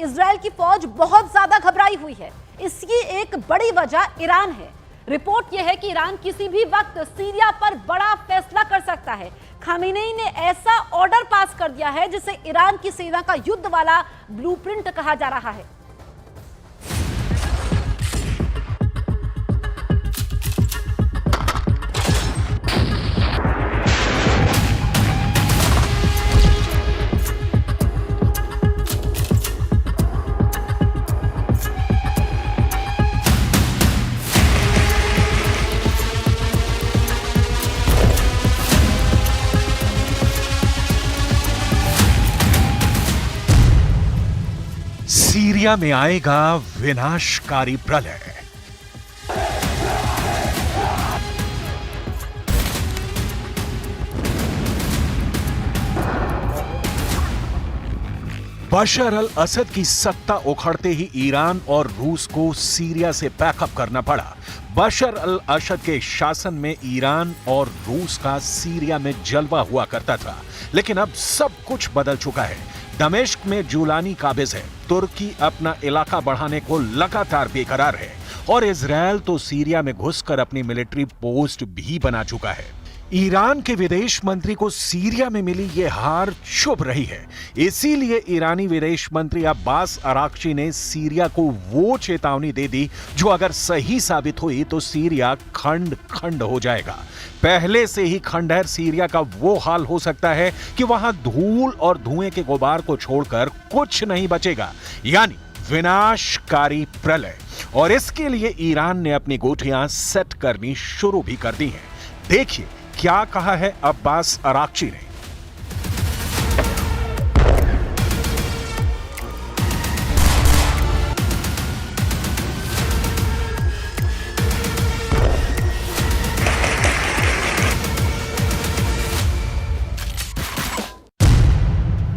Israel की फौज बहुत ज्यादा घबराई हुई है। इसकी एक बड़ी वजह ईरान है। रिपोर्ट यह है कि ईरान किसी भी वक्त सीरिया पर बड़ा फैसला कर सकता है। खामेनेई ने ऐसा ऑर्डर पास कर दिया है जिसे ईरान की सेना का युद्ध वाला ब्लूप्रिंट कहा जा रहा है। सीरिया में आएगा विनाशकारी प्रलय। बशर अल असद की सत्ता उखड़ते ही ईरान और रूस को सीरिया से बैकअप करना पड़ा। बशर अल असद के शासन में ईरान और रूस का सीरिया में जलवा हुआ करता था, लेकिन अब सब कुछ बदल चुका है। दमिश्क में जूलानी काबिज है, तुर्की अपना इलाका बढ़ाने को लगातार बेकरार है और इजरायल तो सीरिया में घुसकर अपनी मिलिट्री पोस्ट भी बना चुका है। ईरान के विदेश मंत्री को सीरिया में मिली यह हार शुभ रही है, इसीलिए ईरानी विदेश मंत्री अब्बास अराक्ची ने सीरिया को वो चेतावनी दे दी जो अगर सही साबित हुई तो सीरिया खंड खंड हो जाएगा। पहले से ही खंडहर सीरिया का वो हाल हो सकता है कि वहां धूल और धुएं के गुबार को छोड़कर कुछ नहीं बचेगा, यानी विनाशकारी प्रलय। और इसके लिए ईरान ने अपनी गोटियां सेट करनी शुरू भी कर दी हैं। देखिए क्या कहा है अब्बास अराक्ची ने।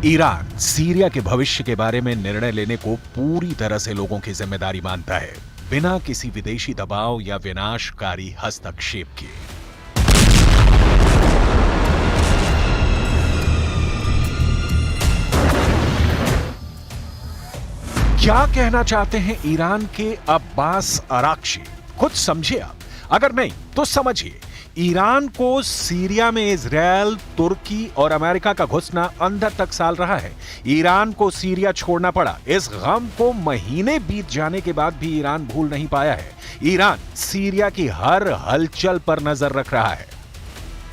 ईरान सीरिया के भविष्य के बारे में निर्णय लेने को पूरी तरह से लोगों की जिम्मेदारी मानता है, बिना किसी विदेशी दबाव या विनाशकारी हस्तक्षेप के। क्या कहना चाहते हैं ईरान के अब्बास अराक्ची, खुद समझिए आप, अगर नहीं तो समझिए। ईरान को सीरिया में इजरायल, तुर्की और अमेरिका का घुसना अंदर तक साल रहा है। ईरान को सीरिया छोड़ना पड़ा। इस गम को महीने बीत जाने के बाद भी ईरान भूल नहीं पाया है। ईरान सीरिया की हर हलचल पर नजर रख रहा है।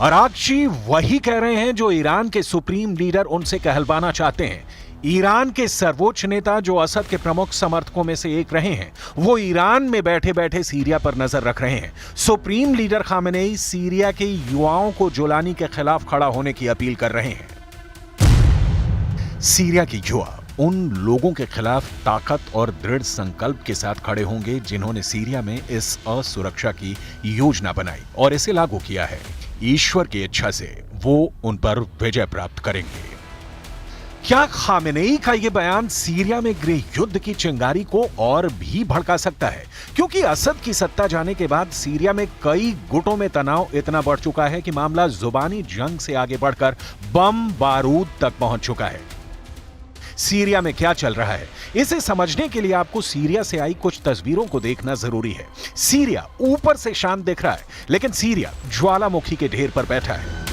अराक्ची वही कह रहे हैं जो ईरान के सुप्रीम लीडर उनसे कहलवाना चाहते हैं। ईरान के सर्वोच्च नेता जो असद के प्रमुख समर्थकों में से एक रहे हैं, वो ईरान में बैठे बैठे सीरिया पर नजर रख रहे हैं। सुप्रीम लीडर खामेनेई सीरिया के युवाओं को जोलानी के खिलाफ खड़ा होने की अपील कर रहे हैं। सीरिया के युवा उन लोगों के खिलाफ ताकत और दृढ़ संकल्प के साथ खड़े होंगे जिन्होंने सीरिया में इस असुरक्षा की योजना बनाई और इसे लागू किया है। ईश्वर की इच्छा से वो उन पर विजय प्राप्त करेंगे। क्या खामेनेई का यह बयान सीरिया में गृह युद्ध की चिंगारी को और भी भड़का सकता है? क्योंकि असद की सत्ता जाने के बाद सीरिया में कई गुटों में तनाव इतना बढ़ चुका है कि मामला जुबानी जंग से आगे बढ़कर बम बारूद तक पहुंच चुका है। सीरिया में क्या चल रहा है, इसे समझने के लिए आपको सीरिया से आई कुछ तस्वीरों को देखना जरूरी है। सीरिया ऊपर से शांत दिख रहा है, लेकिन सीरिया ज्वालामुखी के ढेर पर बैठा है।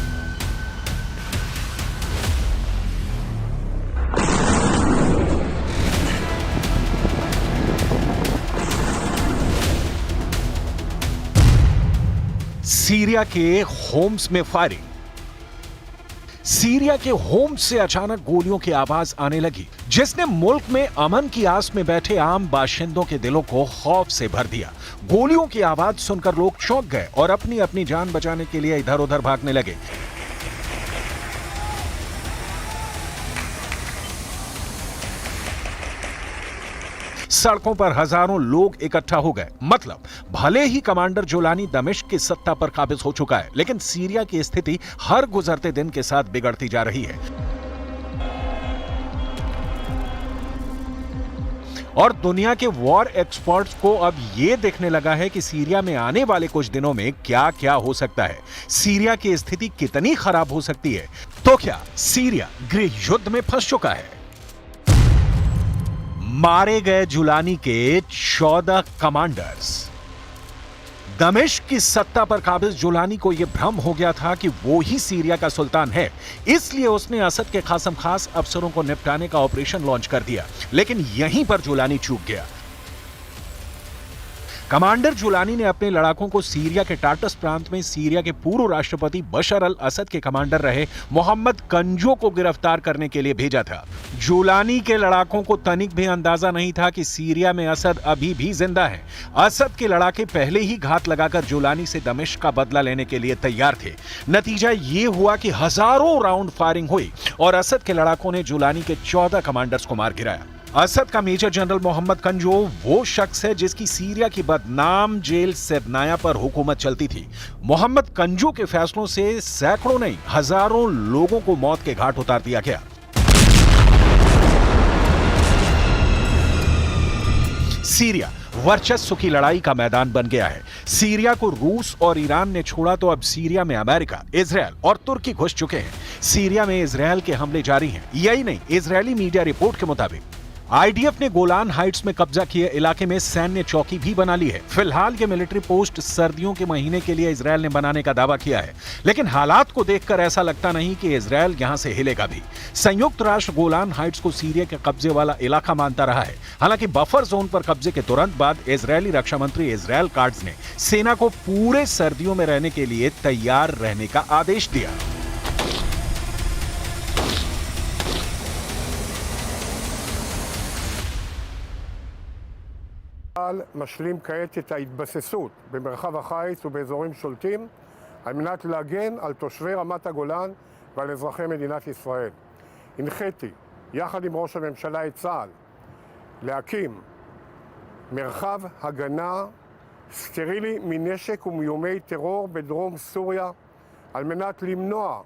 सीरिया के होम्स में फायरिंग। सीरिया के होम्स से अचानक गोलियों की आवाज आने लगी, जिसने मुल्क में अमन की आस में बैठे आम बाशिंदों के दिलों को खौफ से भर दिया। गोलियों की आवाज सुनकर लोग चौंक गए और अपनी अपनी जान बचाने के लिए इधर उधर भागने लगे। सड़कों पर हजारों लोग इकट्ठा हो गए। मतलब भले ही कमांडर जोलानी दमिश्क की सत्ता पर काबिज हो चुका है, लेकिन सीरिया की स्थिति हर गुजरते दिन के साथ बिगड़ती जा रही है। और दुनिया के वॉर एक्सपर्ट्स को अब यह देखने लगा है कि सीरिया में आने वाले कुछ दिनों में क्या क्या हो सकता है, सीरिया की स्थिति कितनी खराब हो सकती है। तो क्या सीरिया गृह युद्ध में फंस चुका है? मारे गए जुलानी के 14 कमांडर्स। दमिश्क की सत्ता पर काबिज जुलानी को यह भ्रम हो गया था कि वो ही सीरिया का सुल्तान है, इसलिए उसने असद के खासम खास अफसरों को निपटाने का ऑपरेशन लॉन्च कर दिया। लेकिन यहीं पर जुलानी चूक गया। कमांडर जुलानी ने अपने लड़ाकों को सीरिया के टार्टस प्रांत में सीरिया के पूर्व राष्ट्रपति बशर अल असद के कमांडर रहे मोहम्मद कंजो को गिरफ्तार करने के लिए भेजा था। जुलानी के लड़ाकों को तनिक भी अंदाजा नहीं था कि सीरिया में असद अभी भी जिंदा है। असद के लड़ाके पहले ही घात लगाकर जुलानी से दमिश्क का बदला लेने के लिए तैयार थे। नतीजा ये हुआ कि हजारों राउंड फायरिंग हुई और असद के लड़ाकों ने जुलानी के 14 कमांडर्स को मार गिराया। असद का मेजर जनरल मोहम्मद कंजो वो शख्स है जिसकी सीरिया की बदनाम जेल सेदनाया पर हुकूमत चलती थी। मोहम्मद कंजो के फैसलों से सैकड़ों नहीं हजारों लोगों को मौत के घाट उतार दिया गया। सीरिया वर्चस्व की लड़ाई का मैदान बन गया है। सीरिया को रूस और ईरान ने छोड़ा तो अब सीरिया में अमेरिका, इजरायल और तुर्की घुस चुके हैं। सीरिया में इजरायल के हमले जारी हैं। यही नहीं, इजरायली मीडिया रिपोर्ट के मुताबिक आईडीएफ ने गोलान हाइट्स में कब्जा किए इलाके में सैन्य चौकी भी बना ली है। फिलहाल ये मिलिट्री पोस्ट सर्दियों के महीने के लिए इजरायल ने बनाने का दावा किया है, लेकिन हालात को देखकर ऐसा लगता नहीं कि इजरायल यहां से हिलेगा भी। संयुक्त राष्ट्र गोलान हाइट्स को सीरिया के कब्जे वाला इलाका मानता रहा है। हालांकि बफर जोन पर कब्जे के तुरंत बाद इजरायली रक्षा मंत्री इजरायल काट्ज ने सेना को पूरे सर्दियों में रहने के लिए तैयार रहने का आदेश दिया। צה"ל משלים כעת את ההתבססות במרחב החיץ ובאזורים שולטים על מנת להגן על תושבי רמת הגולן ועל אזרחי מדינת ישראל. הנחיתי, יחד עם ראש הממשלה את צה"ל, להקים מרחב הגנה סטרילי מנשק ומאיומי טרור בדרום סוריה על מנת למנוע